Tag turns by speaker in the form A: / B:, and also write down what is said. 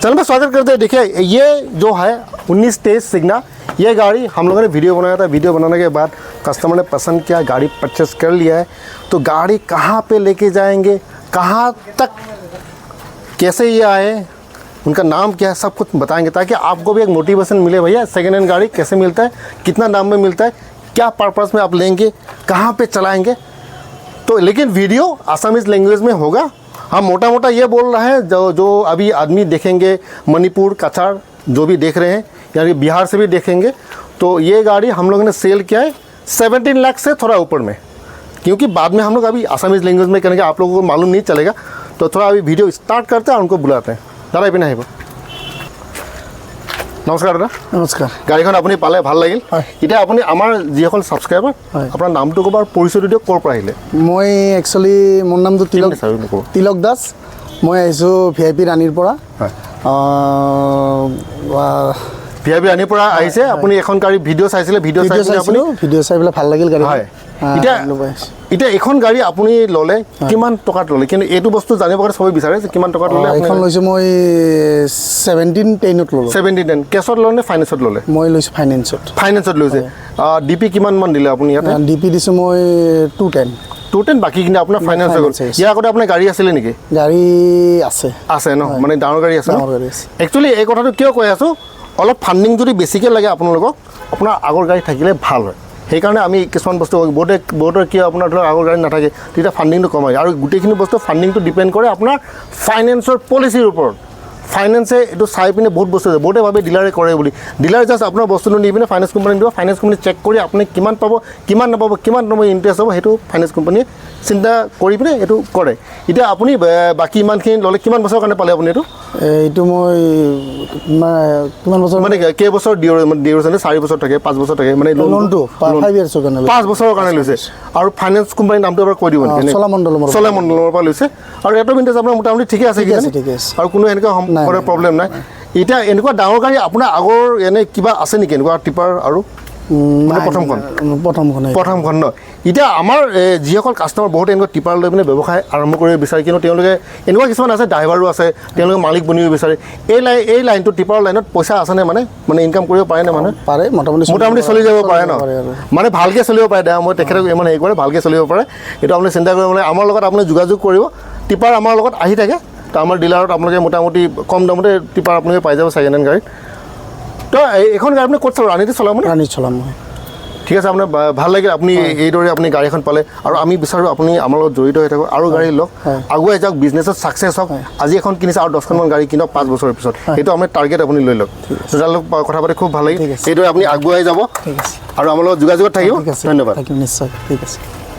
A: Channel में स्वागत करते हैं। देखिए ये जो है 1923 सिग्ना, ये गाड़ी हम लोगों ने वीडियो बनाया था। वीडियो बनाने के बाद कस्टमर ने पसंद किया, गाड़ी परचेस कर लिया है। तो गाड़ी कहाँ पे लेके जाएंगे, कहाँ तक, कैसे ये आए, उनका नाम क्या है, सब कुछ बताएंगे ताकि आपको भी एक मोटिवेशन मिले। भैया सेकेंड हैंड गाड़ी कैसे मिलता है, कितना दाम में मिलता है, क्या पर्पस में आप लेंगे, कहाँ पे चलाएंगे। तो लेकिन वीडियो आसामीज लैंग्वेज में होगा। हम मोटा मोटा ये बोल रहे हैं, जो अभी आदमी देखेंगे मणिपुर कछार जो भी देख रहे हैं, यानी बिहार से भी देखेंगे, तो ये गाड़ी हम लोगों ने सेल किया है 17 लाख से थोड़ा ऊपर में, क्योंकि बाद में हम लोग अभी आसामीज लैंग्वेज में करेंगे, आप लोगों को मालूम नहीं चलेगा। तो थोड़ा अभी वीडियो स्टार्ट करते हैं और उनको बुलाते हैं। दादा इपिने আহিব। নমস্কাৰ দাদা।
B: নমস্কাৰ।
A: গাড়ীখন আপুনি পালে ভাল লাগিল। এতিয়া আপুনি আমাৰ যিসকল ছাবস্ক্ৰাইবাৰ, আপোনাৰ নামটো ক'ব আৰু পৰিচয়টো দিয়ক, ক'ৰ পৰা আহিলে।
B: মই একচুৱেলি মোৰ নামটো তিলক দাস। মই আহিছোঁ VIP ৰাণীৰ পৰা।
A: VIP ৰাণীৰ পৰা আহিছে আপুনি। এখন গাড়ী ভিডিঅ' চাইছিলে, ভিডিঅ' চাই
B: পেলাই ভাল লাগিল গাড়ী।
A: হয়, এতিয়া এখন গাড়ী আপুনি ল'লে কিমান টকাত ল'লে? কিন্তু এইটো বস্তু জানিব কাৰণে সবেই বিচাৰে যে কিমান টকাত ল'লে।
B: এখন লৈছোঁ মই 1710 ল'লোঁ।
A: 1710 কেছত ল'লে নে ফাইনেন্সত ল'লে?
B: মই লৈছোঁ ফাইনেন্সত।
A: ফাইনেন্সত লৈছে। DP কিমান মান দিলে আপুনি ইয়াতে?
B: DP দিছোঁ মই 210।
A: বাকীখিনি আপোনাৰ ফাইনেন্স হৈ গ'ল। ইয়াৰ আগতে আপোনাৰ গাড়ী আছিলে নেকি?
B: গাড়ী আছে
A: ন, মানে ডাঙৰ গাড়ী আছে। একচুৱেলি এই কথাটো কিয় কৈ আছোঁ, অলপ ফাণ্ডিং যদি বেছিকৈ লাগে আপোনালোকক, আপোনাৰ আগৰ গাড়ী থাকিলে ভাল হয়। সেইকাৰণে আমি কিছুমান বস্তু বহুতৰ কিয় আপোনাৰ ধৰক আগৰ গাড়ী নাথাকে, তেতিয়া ফাণ্ডিংটো কমায়। আৰু গোটেইখিনি বস্তু ফাণ্ডিংটো ডিপেণ্ড কৰে আপোনাৰ ফাইনেন্সৰ পলিচিৰ ওপৰত। ফাইনেন্সে এইটো চাই পিনে বহুত বস্তু আছে। বহুতে ভাবে ডিলাৰে কৰে বুলি। ডিলাৰ জাষ্ট আপোনাৰ বস্তুটো নি পিনে ফাইনেন্স কোম্পানীক দিব। ফাইনেন্স কোম্পানী চেক কৰি আপুনি কিমান পাব, কিমান নাপাব, কিমান নম্বৰ ইণ্টাৰেষ্ট হ'ব, সেইটো ফাইনেন্স কোম্পানীয়ে চিন্তা কৰি পিনে এইটো কৰে। এতিয়া আপুনি বাকী ইমানখিনি ল'লে কিমান বছৰৰ কাৰণে পালে আপুনি এইটো?
B: এইটো মই কিমান বছৰ
A: মানে কেইবছৰ ডিউৰেশ্যন? 4 বছৰ থাকে, 5 বছৰ থাকে, মানে
B: লোনটো 5 ইয়াৰ্ছৰ কাৰণে
A: 5 বছৰৰ কাৰণে লৈছে। আৰু ফাইনেন্স কোম্পানীৰ নামটো এবাৰ কৈ দিব নেকি? চলামণ্ডলৰ পৰা লৈছে। আৰু ৰেট অফ ইণ্টাৰেষ্ট আপোনাৰ মোটামুটি ঠিকে আছে, আৰু কোনো এনেকুৱা প্ৰব্লেম নাই। এতিয়া এনেকুৱা ডাঙৰ গাড়ী আপোনাৰ আগৰ এনে কিবা আছে নেকি এনেকুৱা টিপাৰ? আৰু প্ৰথমখন ন। এতিয়া আমাৰ যিসকল কাষ্টমাৰ বহুত এনেকুৱা টিপাৰ লৈ পিনে ব্যৱসায় আৰম্ভ কৰিব বিচাৰে, কিন্তু তেওঁলোকে এনেকুৱা কিছুমান আছে, ড্ৰাইভাৰো আছে, তেওঁলোকে মালিক বনিব বিচাৰে। এই লাইনটো টিপাৰ লাইনত পইচা আছেনে? মানে ইনকাম কৰিব পাৰে নে? মানে
B: পাৰে,
A: মোটামুটি চলি যাব পাৰে ন, মানে ভালকৈ চলিব পাৰে। মই তেখেতক ইমান হেৰি কৰে, ভালকৈ চলিব পাৰে। এইটো আপুনি চিন্তা কৰিব নালাগে। আমাৰ লগত আপুনি যোগাযোগ কৰিব। টিপাৰ আমাৰ লগত আহি থাকে। তো আমাৰ ডিলাৰত আপোনালোকে মোটামুটি কম দামতে টিপাৰ আপোনালোকে পাই যাব ছেকেণ্ড হেণ্ড গাড়ীত। তো এইখন গাড়ী আপুনি ক'ত চলাব? ৰাণীতে চলাব?
B: ৰাণীত চলাম মই।
A: ঠিক আছে, আপোনাৰ ভাল লাগিল। আপুনি এইদৰে আপুনি গাড়ীখন পালে, আৰু আমি বিচাৰোঁ আপুনি আমাৰ লগত জড়িত হৈ থাকক, আৰু গাড়ী লওক, আগুৱাই যাওক, বিজনেছত ছাকচেছ হওক। আজি এখন কিনিছে, আৰু 10খনমান গাড়ী কিনক 5 বছৰৰ পিছত। সেইটো আপুনি টাৰ্গেট আপুনি লৈ লওক। তাৰ লগত কথা পাতি খুব ভাল লাগিল। এইদৰে আপুনি আগুৱাই যাব আৰু আমাৰ লগত যোগাযোগত থাকিব। ধন্যবাদ।
B: নিশ্চয়, ঠিক আছে।